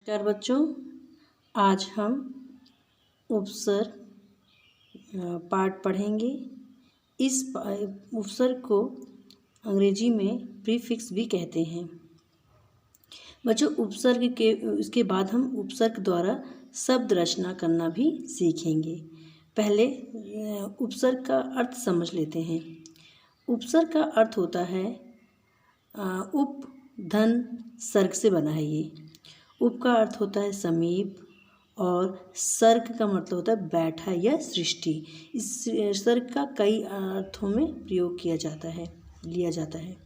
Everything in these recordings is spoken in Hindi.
नमस्कार बच्चों, आज हम उपसर्ग पाठ पढ़ेंगे। इस उपसर्ग को अंग्रेजी में प्रीफिक्स भी कहते हैं। बच्चों, उपसर्ग के इसके बाद हम उपसर्ग द्वारा शब्द रचना करना भी सीखेंगे। पहले उपसर्ग का अर्थ समझ लेते हैं। उपसर्ग का अर्थ होता है उप धन सर्ग से बना है। ये उप का अर्थ होता है समीप और सर्ग का मतलब होता है बैठा या सृष्टि। इस सर्ग का कई अर्थों में प्रयोग किया जाता है, लिया जाता है।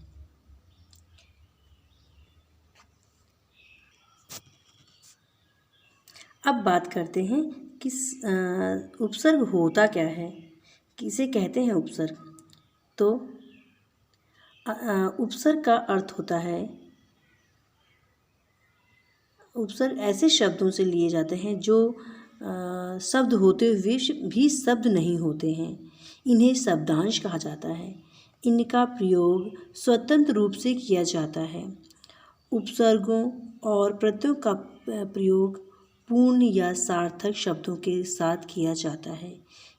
अब बात करते हैं कि उपसर्ग होता क्या है, किसे कहते हैं उपसर्ग। तो उपसर्ग का अर्थ होता है, उपसर्ग ऐसे शब्दों से लिए जाते हैं जो शब्द होते हुए भी शब्द नहीं होते हैं। इन्हें शब्दांश कहा जाता है। इनका प्रयोग स्वतंत्र रूप से किया जाता है। उपसर्गों और प्रत्ययों का प्रयोग पूर्ण या सार्थक शब्दों के साथ किया जाता है।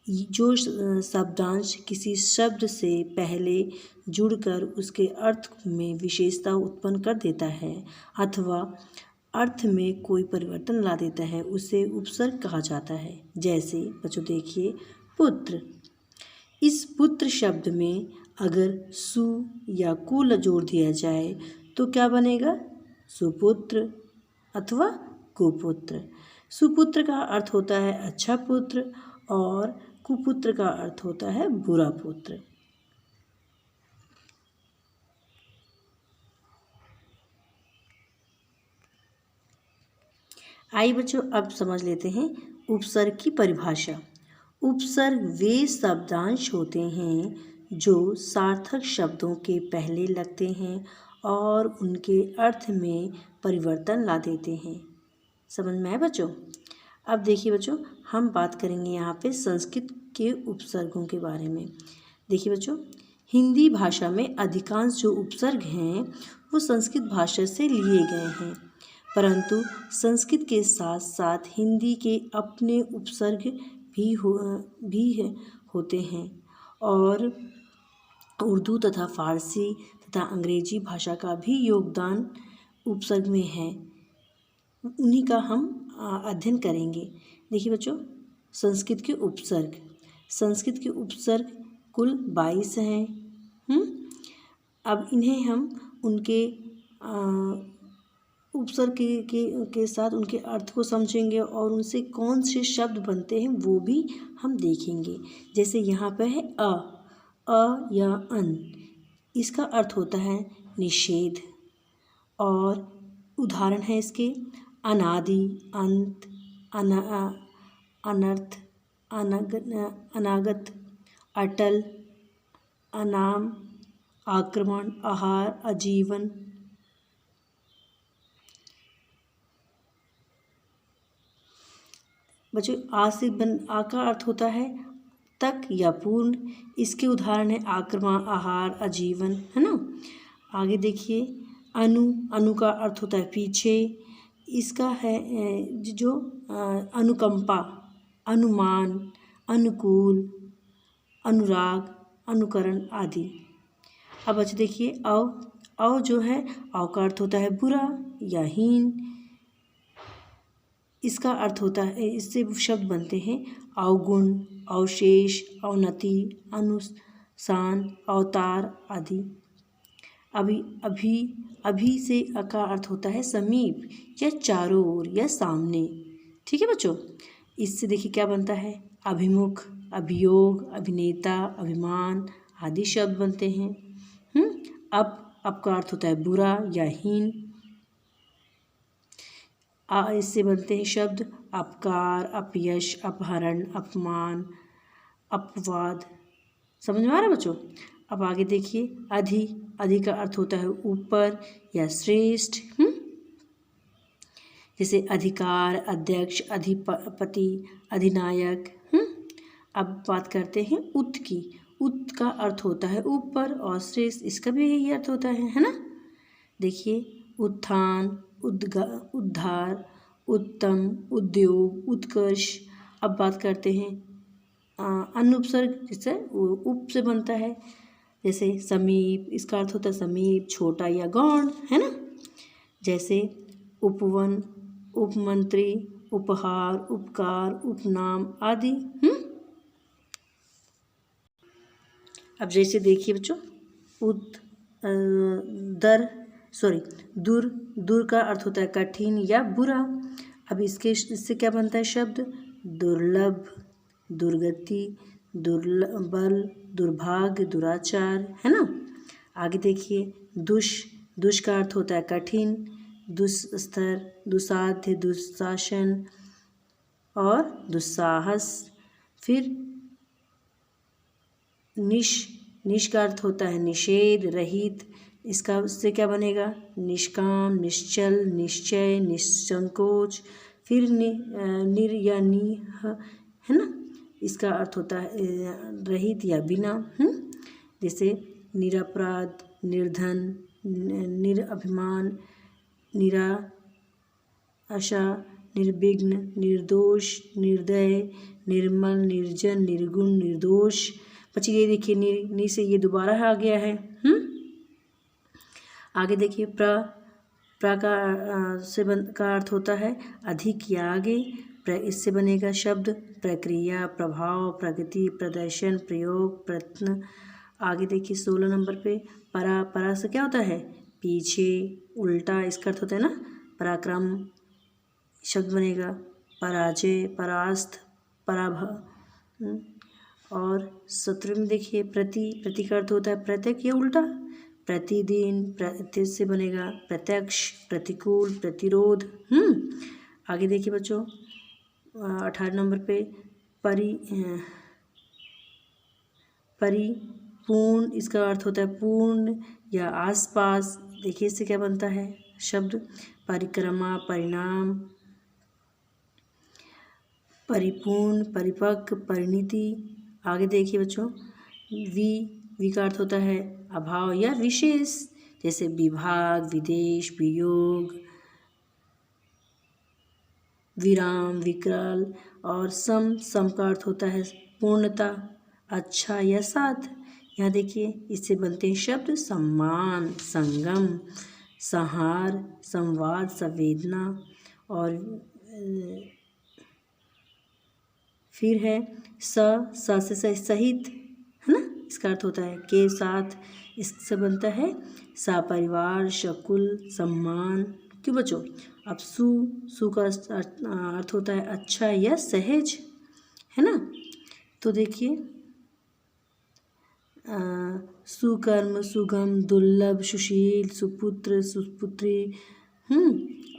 जो शब्दांश किसी शब्द से पहले जुड़कर उसके अर्थ में विशेषता उत्पन्न कर देता है अथवा अर्थ में कोई परिवर्तन ला देता है, उसे उपसर्ग कहा जाता है। जैसे बच्चों देखिए, पुत्र। इस पुत्र शब्द में अगर सु या कुल जोड़ दिया जाए तो क्या बनेगा? सुपुत्र अथवा कुपुत्र। सुपुत्र का अर्थ होता है अच्छा पुत्र और कुपुत्र का अर्थ होता है बुरा पुत्र। आइए बच्चों, अब समझ लेते हैं उपसर्ग की परिभाषा। उपसर्ग वे शब्दांश होते हैं जो सार्थक शब्दों के पहले लगते हैं और उनके अर्थ में परिवर्तन ला देते हैं। समझ में आए बच्चों? अब देखिए बच्चों, हम बात करेंगे यहाँ पे संस्कृत के उपसर्गों के बारे में। देखिए बच्चों, हिंदी भाषा में अधिकांश जो उपसर्ग हैं वो संस्कृत भाषा से लिए गए हैं, परंतु संस्कृत के साथ साथ हिंदी के अपने उपसर्ग भी होते हैं और उर्दू तथा फारसी तथा अंग्रेजी भाषा का भी योगदान उपसर्ग में है। उन्हीं का हम अध्ययन करेंगे। देखिए बच्चों, संस्कृत के उपसर्ग कुल 22 हैं। अब इन्हें हम उनके उपसर्ग के साथ उनके अर्थ को समझेंगे और उनसे कौन से शब्द बनते हैं वो भी हम देखेंगे। जैसे यहाँ पे है अ या अन, इसका अर्थ होता है निषेध और उदाहरण है इसके अनादि, अंत, अनर्थ, अनागत, अटल, अनाम, आक्रमण, आहार, आजीवन। बच्चों, आ का अर्थ होता है तक या पूर्ण। इसके उदाहरण है आक्रमण, आहार, आजीवन, है ना। आगे देखिए, अनु का अर्थ होता है पीछे। इसका है जो अनुकंपा, अनुमान, अनुकूल, अनुराग, अनुकरण आदि। अब बच्चे देखिए, अव जो है, अव का अर्थ होता है बुरा या हीन। इसका अर्थ होता है, इससे शब्द बनते हैं अवगुण, अवशेष, अवनति, अनुसान, अवतार आदि। अभी से का अर्थ होता है समीप या चारों ओर या सामने। ठीक है बच्चों, इससे देखिए क्या बनता है अभिमुख, अभियोग, अभिनेता, अभिमान आदि शब्द बनते हैं। अब का अर्थ होता है बुरा या हीन। इससे बनते हैं शब्द अपकार, अपयश, अपहरण, अपमान, अपवाद। समझ में आ रहा है बच्चों? अब आगे देखिए, अधि का अर्थ होता है ऊपर या श्रेष्ठ। जैसे अधिकार, अध्यक्ष, अधिपति, अधिनायक। अब बात करते हैं उत की। उत का अर्थ होता है ऊपर और श्रेष्ठ, इसका भी यही अर्थ होता है ना। देखिए, उत्थान, उद्धार, उत्तम, उद्योग, उत्कर्ष। अब बात करते हैं अन्य उपसर्ग, जिससे वो उप से बनता है, जैसे समीप, इसका अर्थ होता है समीप, छोटा या गौण, है ना। जैसे उपवन, उपमंत्री, उपहार, उपकार, उपनाम आदि। अब जैसे देखिए बच्चों, दूर, दूर का अर्थ होता है कठिन या बुरा। अब इससे क्या बनता है शब्द? दुर्लभ, दुर्गति, दुर्बल, दुर्भाग्य, दुराचार, है ना। आगे देखिए, दुष का अर्थ होता है कठिन, दुस्स्तर, दुस्साध्य, दुस्शासन और दुस्साहस। फिर निश का अर्थ होता है निषेध, रहित। इसका उससे क्या बनेगा? निष्काम, निश्चल, निश्चय, निसंकोच। फिर निर या नि, है ना, इसका अर्थ होता है रहित या बिना। जैसे निरपराध, निर्धन, निरअभिमान, निराशा, निर्विघ्न, निर्दोष, निर्दय, निर्मल, निर्जन, निर्गुण, निर्दोष। बच्चे ये देखिए, नि से ये दोबारा आ गया है। आगे देखिए, प्र का अर्थ होता है अधिक या आगे। इससे बनेगा शब्द प्रक्रिया, प्रभाव, प्रगति, प्रदर्शन, प्रयोग, प्रयत्न। आगे देखिए 16 नंबर पे परा से क्या होता है? पीछे, उल्टा। इसका अर्थ होता है ना पराक्रम। शब्द बनेगा पराजय, परास्त, पराभव। और 17 में देखिए प्रति का अर्थ होता है प्रत्यक्ष या उल्टा। प्रतिदिन, से बनेगा प्रत्यक्ष, प्रतिकूल, प्रतिरोध। आगे देखिए बच्चों 18 नंबर पे परिपूर्ण, इसका अर्थ होता है पूर्ण या आसपास। देखिए इससे क्या बनता है शब्द? परिक्रमा, परिणाम, परिपूर्ण, परिपक्व, परिणति। आगे देखिए बच्चों, वी का अर्थ होता है अभाव या विशेष, जैसे विभाग, विदेश, वियोग, विराम, विकराल। और सम का अर्थ होता है पूर्णता, अच्छा या साथ। यहाँ देखिए इससे बनते हैं शब्द सम्मान, संगम, संहार, संवाद, संवेदना। और फिर है स से सहित, है ना, इसका अर्थ होता है के साथ। इससे बनता है सपरिवार, शकुल, सम्मान। क्यों बच्चों? अब सु का अर्थ होता है अच्छा या सहज, है ना। तो देखिए सुकर्म, सुगम, दुर्लभ, सुशील, सुपुत्र, सुपुत्री।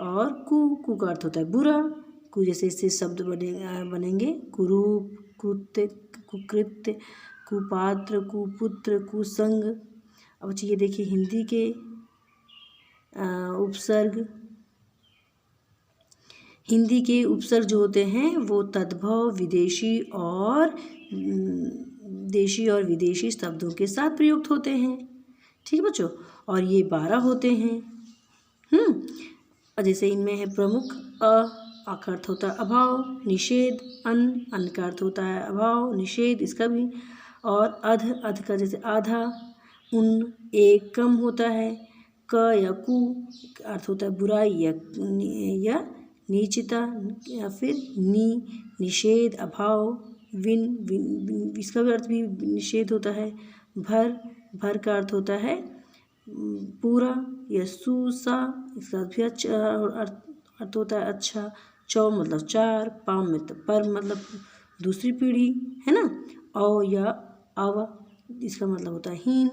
और कु का अर्थ होता है बुरा। कु जैसे इससे शब्द बनेंगे कुरूप, कृत्य, कुकृत्य, कुपात्र, कुपुत्र, कुसंग। अब ये देखिए हिंदी के उपसर्ग। हिंदी के उपसर्ग जो होते हैं वो तद्भव, विदेशी और देशी और विदेशी शब्दों के साथ प्रयुक्त होते हैं। ठीक है बच्चों, और ये 12 होते हैं। और जैसे इनमें है प्रमुख का अर्थ होता है अभाव, निषेध, अन्न का अर्थ होता है अभाव, निषेध, इसका भी। और अध का जैसे आधा, एक, कम होता है। क या कु अर्थ होता है बुराई या नीचता। या फिर निषेध, अभाव। विन, इसका भी अर्थ भी निषेध होता है। भर का अर्थ होता है पूरा या सुसा, इसका भी अच्छा अर्थ होता है अच्छा। चौ मतलब 4, पाम मतलब पर मतलब दूसरी पीढ़ी, है ना। औ या अव, इसका मतलब होता है हीन।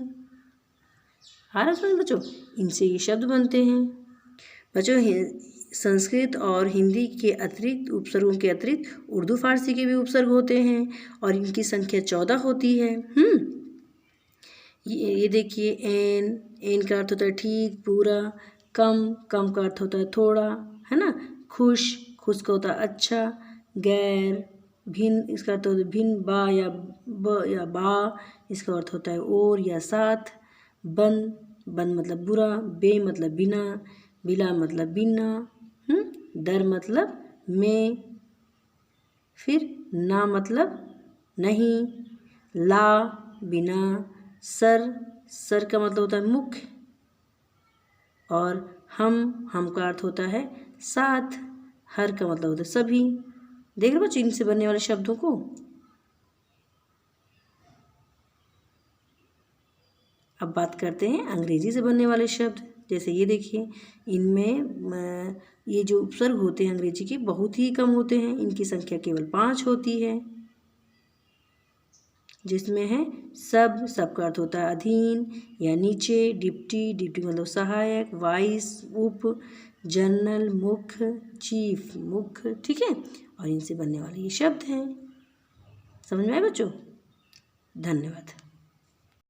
बच्चों इनसे ये शब्द बनते हैं। बच्चों संस्कृत और हिंदी के अतिरिक्त उपसर्गों के अतिरिक्त उर्दू फारसी के भी उपसर्ग होते हैं और इनकी संख्या 14 होती है। ये देखिए एन का अर्थ होता है ठीक, पूरा। कम का अर्थ होता है थोड़ा, है ना। खुश का होता है अच्छा। गैर, भिन्न, इसका अर्थ होता है भिन्न। बा या बा, इसका अर्थ होता है और या साथ। बन मतलब बुरा। बे मतलब बिना, बिला मतलब बिना। दर मतलब में, फिर ना मतलब नहीं, ला बिना, सर का मतलब होता है मुख्य, और हम का अर्थ होता है साथ, हर का मतलब होता है सभी। देख रहे बच्चों इनसे बनने वाले शब्दों को। अब बात करते हैं अंग्रेजी से बनने वाले शब्द। जैसे ये देखिए, इनमें ये जो उपसर्ग होते हैं अंग्रेजी के बहुत ही कम होते हैं, इनकी संख्या केवल 5 होती है। जिसमें है सब का अर्थ होता है अधीन या नीचे, डिप्टी का मतलब सहायक, वाइस उप, जनरल मुख्य, चीफ मुख्य, ठीक है। और इनसे बनने वाले ये शब्द हैं। समझ में आए बच्चों? धन्यवाद।